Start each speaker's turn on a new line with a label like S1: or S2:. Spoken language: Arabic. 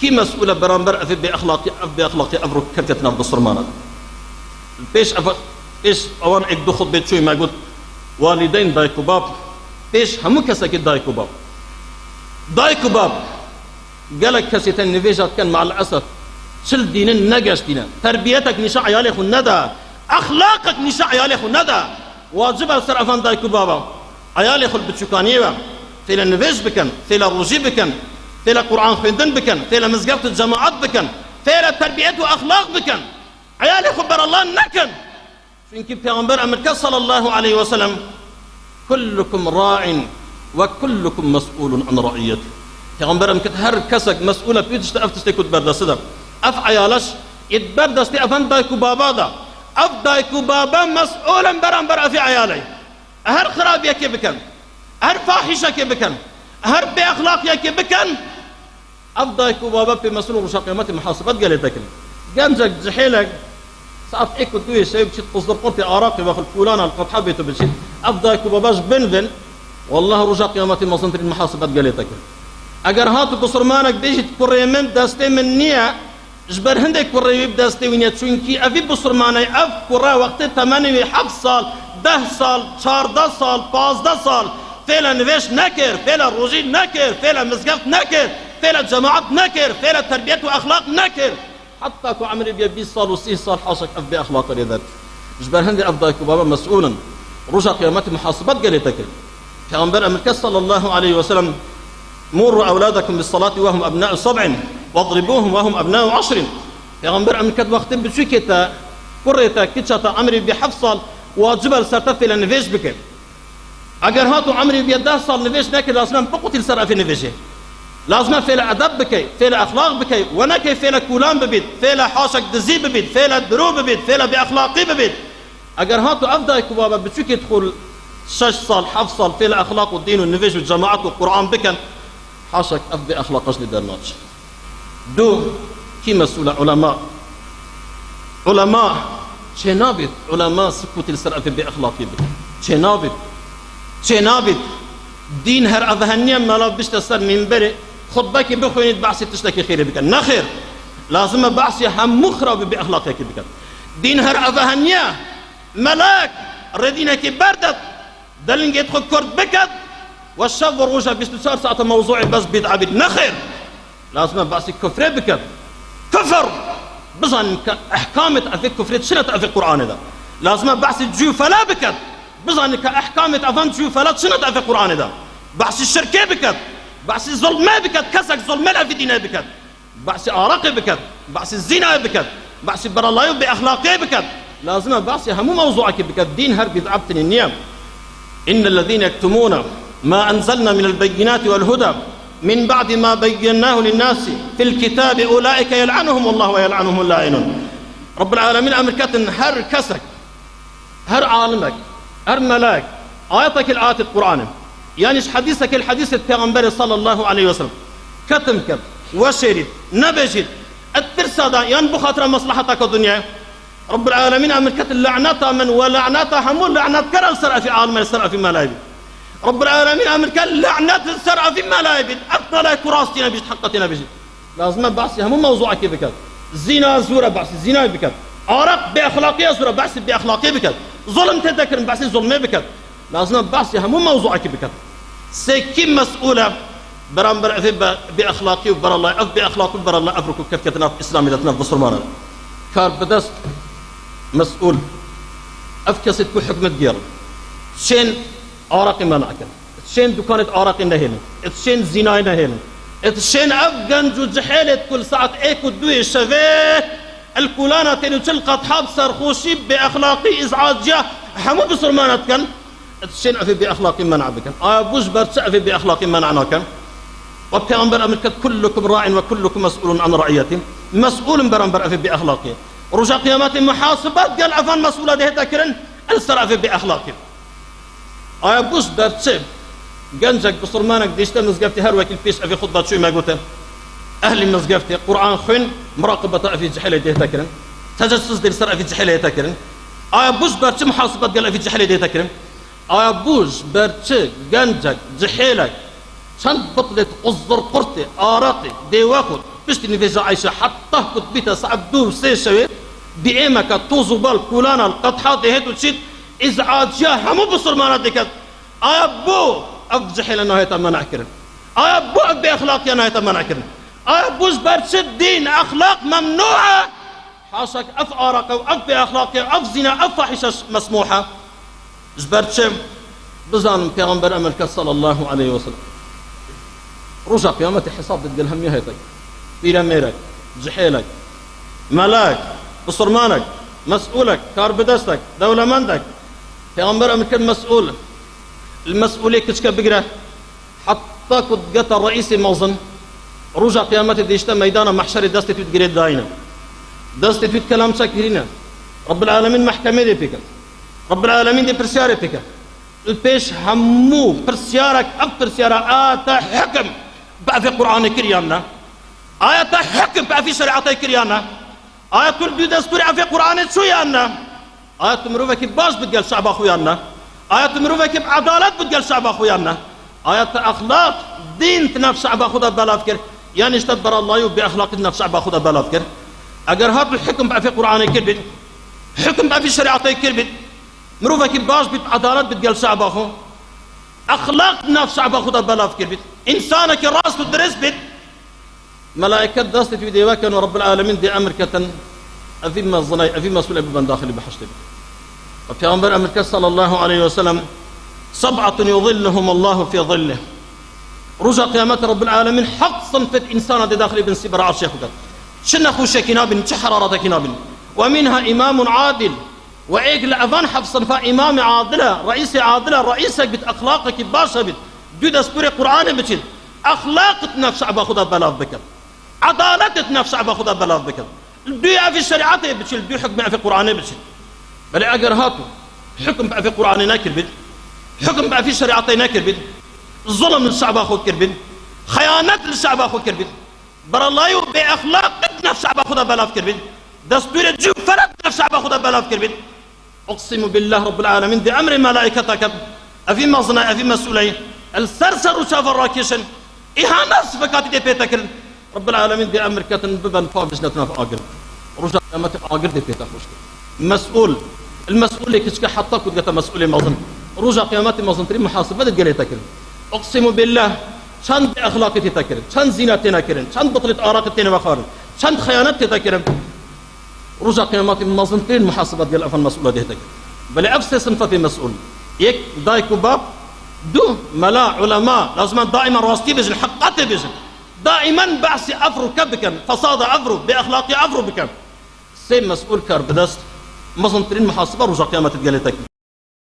S1: كي مسؤولة برامبر أفي بأخلاقي أفرك كرتنا بصرمانة بيش أوان إك دخل بيت شوي ما قلت والدين دايكو باب بيش همو كساكي دايكو باب قالك كسيتين نفيجات كان مع الأسف شل دينين نقاش دينا تربيتك نشاء عيالي خو ندى أخلاقك نشاء عيالي خو ندى واجبها سر أفان دايكو بابا عيالي خو البتشوكانية فيلا نفيج بكن فيلا روجي بكن فيلا قرآن خندن بكن فيلا مزقفة الجماعات بكن فيلا تربية وأخلاق بكن عيالي خبر الله نكن فإنك بيغمبر أمريكا صلى الله عليه وسلم كلكم راع وكلكم مسؤول عن رعيته بيغمبر أمريكا هر كسك مسؤولة بيتش تأفتستي كت بردسدا أف عيالش يتبردستي أفن دايكو بابا دا أف دايكو بابا مسؤولا برامبر أفي عيالي هر خراب يكي بكن هر فاحشة كي بكن هر بأخلاق يكي بكن أف دايكو بابا بمسؤول رشاقيمات محاسبات قال لتكن جنجك جحيلك ساعات إيكو دوي شيء بشي تصدر قلتي أراقي واخل فولانا القطحة بيتو بشي أف دايكو باباش بنفن والله رجا قيامتي مصنتر المحاسبات قال لتكن اگر هاتو بصرمانك ديجي تكوري من داستي من نية جبر هندك كوري بداستي ونية چونكي أفي بصرماني أف كورا وقت 8 سال 10 سال 14 سال 15 سال فعلا نفيش نكر فعلا روجي نكر فعلا مزقفت نكر فعلا جماعات نكر فعلا تربية وأخلاق نكر حتى كو عمري بيا 20 سال و30 سال حاشك أف بأخلاق ريدات جبر هندي أف دايكو بابا مسؤولا رجا قيامتي محاسبات قال لتكن پیغمبر أمريكا صلى الله عليه وسلم مروا أولادكم بالصلاة وهم أبناء 7 واضربوهم وهم أبناء 10 پیغمبر أمريكا وقت بشوكتا كريتا كتشتا عمري بحفصل واجبل سرتفي لنفيش بك اگر هاتو عمري بي 10 سال نفيش ناكي لازم بقتل سر في نفيشه لازم فعل أدب بكي فعل أخلاق بكي ونكي فعل كولان ببيت فعل حاشك دزي ببيت فعل درو ببيت فعل بأخلاقي ببيت اگر هاتو أفضل كبابا بشوك يدخل 6 سال 7 سال فعل أخلاق والدين والنفيش والجماعات والقرآن بكن حاشك أفضل أخلاق أجل درناش دو كي مسؤول علماء شنابت علماء سكوت السرعة بأخلاقي بكن شنابت دين هر أذهنيا ملا بشت السر منبري خطبك بخويني بعسي تشتكي خير بك نخير لازم بعسي هم مخرب بأخلاقك بك دين هر أذهنيا ملاك ردينك بردت دلنك يدخل كرد بكت والشاب وروجها 24 ساعة موضوع بس بيد عبد نخير لازم بعسي كفر بك كفر بظن أحكامة في كفريت شنت في القرآن هذا لازم بعسي جو فلا بكت بظن كأحكامة أفن جو فلا شنت في القرآن هذا بعسي الشركة بكت بعسي الظلم بكت كسك ظلم في دينه بكت بعسي آراقي بكت بعسي الزنا بكت بعسي بر الله بأخلاقي بكت لازم بعسي همو موضوعك بكت دين هرب يذعبتني النيام إن الذين يكتمون ما أنزلنا من البينات والهدى من بعد ما بيناه للناس في الكتاب أولئك يلعنهم الله ويلعنهم اللاعنون رب العالمين أمريكا هر كسك هر عالمك هر ملاك آياتك الآيات القرآن يعني حديثك الحديث البيغمبر صلى الله عليه وسلم كتمك وشرد نبجد الترسادة ينبو خاطر مصلحتك الدنيا رب العالمين أمريكا اللعنات من ولعنات همون لعنات كرل سرع في عالم السرع في ملايب رب العالمين أمريكا لعنات السرع في ملايب أقتل كراستنا بجد حقتنا بجد لازم بعسي همون موضوعك بك زنا زورة بعسي زنا بك عرق بأخلاقية زورة بعسي بأخلاقية بك ظلم تذكر بعسي ظلمي بك لازم بعسي همون موضوعك بك سيكي مسؤولة برامبر أفي بأخلاقي وبر الله أف بأخلاقي وبر الله أفركو كيف كتناف إسلامي لتناف بصرمانا كار بدست مسؤول أفكست كو حكمة ديار شين عراقي منعك شين دكانة عراقي نهيلن شين زناي نهيلن شين أفغان جو جحيلة كل ساعة ايكو دوي شفيه الكولانة تنو تلقى حاب سرخوشي بأخلاقي إزعاجية حمو بصرمانة كان شين أفي بأخلاقي منع بك بوش برتش أفي بأخلاقي منعنا كان وبيغمبر أمريكا كلكم راع وكلكم مسؤول عن رعيته مسؤول برامبر أفي بأخلاقه رجع قيامات محاسبات قال عفان مسؤولة ده تكرن السر أفي بأخلاقه بوش برتش جنجك بصرمانك ديشتا مزقفتي هر وكيل فيش أفي خطبة شوي ما قلت أهلي مزقفتي قرآن خن مراقبة أفي جحيلة ده تكرن تجسس دي السر أفي جحيلة تكرن بوش برتش محاسبات قال أفي جحيلة ده تكرن بوش برتش جنجك جحيلك شند بطلت قصر قرتي آراقي ديواخد بشتي نفيجا عايشة حتى كنت بيتا صعب دو سيشوي بإيمك توزو بال كولانا القطحات هيتو تشيت إزعاج جاه همو بصرمانات ديكت آيا بو أفجحي لنا هيتا منع كرن آيا بو أبي أخلاق يانا هيتا منع كرن آيا بو زبرتشد دين أخلاق ممنوعة حاشك أف آراق وأف بأخلاق أف زنا أف فاحشة مسموحة زبرتشم بزان پیغمبر أمريكا صلى الله عليه وسلم رجع قيامة حساب تقول هم يهيتك بيرا ميرك جحيلك ملاك بصرمانك مسؤولك كاربدستك دولة مندك پیغمبر أمريكا مسؤول المسؤولية كشكا بقرة حتى كنت قطع رئيس موزن رجع قيامة ديشتا ميدان محشر دستي تقريد داينا دستي تقول كلام شاكرين رب العالمين محكمة دي بك رب العالمين دي برسيارة بك البيش همو برسيارك أب برسيارة آتا حكم بقى في قرآن كريانا آيات حكم بقى في شريعة كريانا آيات كل دو دستور في قرآن شو يانا آيات مروفك باش بتقال شعب أخويانا آيات مروفك بعدالة بتقال شعب أخويانا آيات أخلاق دين تناف شعب أخوذا بلا فكر يعني اشتبر الله بأخلاق تناف شعب أخوذا بلا فكر أجر هذا الحكم بقى في قرآن كربت حكم بقى في شريعة كربت مروفك باش بعدالة بتقال شعب أخو أخلاق تناف شعب أخوذا بلا فكر إنسانك راس تدرس بيت ملائكة داست في ديوا كانوا رب العالمين دي أمريكا أفيما الظناي أفيما مسؤول أبي بن داخل بحشتين وفي أمر أمريكا صلى الله عليه وسلم 7 يظلهم الله في ظله رجع قيامة رب العالمين حق صنفة إنسان دي داخل بن سبر عرش يخدر شنا خوش كنابن حرارة كنابن ومنها إمام عادل وإيق لأذان حفظ صنفة إمام عادلة رئيسك بت أخلاقك باشا بت دو دستور قرآن بتشد أخلاق نفس شعب أخذها بلاف بكر عدالة نفس شعب أخذها بلاف بكر دو في الشريعة بتشل دو حكم في القرآن بتشل بل أجر هاتو حكم في القرآن ناكر بد حكم في الشريعة ناكر بد ظلم للشعب أخذ كربد خيانة للشعب أخذ كربد بر الله بأخلاق نفس شعب أخذها بلاف كربد دستور جو فرد نفس شعب أخذها بلاف كربد أقسم بالله رب العالمين بأمر ملائكتك أفي مصنع أفي مسؤولين السرسر وشاف الراكيشن إهانة فكاتي دي بيتاكل رب العالمين دي أمر كاتن ببن فابش نتنا في آقر رجع قيامتك آقر دي بيتا خوشك مسؤول المسؤول كشك حتى كنت قتا مسؤولي مظن رجع قيامتي مظن تريد محاسبة دي قلي تاكل أقسم بالله شند أخلاقي تتاكل شند زينة تناكرن شند بطلة آراق تنبخارن شند خيانات تتاكرن رجع قيامتي مظن تريد محاسبة دي الأفن مسؤولة دي تاكل بل أفسي صنفة في مسؤول يك دايكو باب دو ملا علماء لازم دائما راستي بيجن حقاتي بيجن دائما بعسي أفرو كبكن فصاد أفرو بأخلاقي أفرو بكن سيم مسؤول كار بدست مظن ترين محاسبة رجع قيامة تقالي تاكل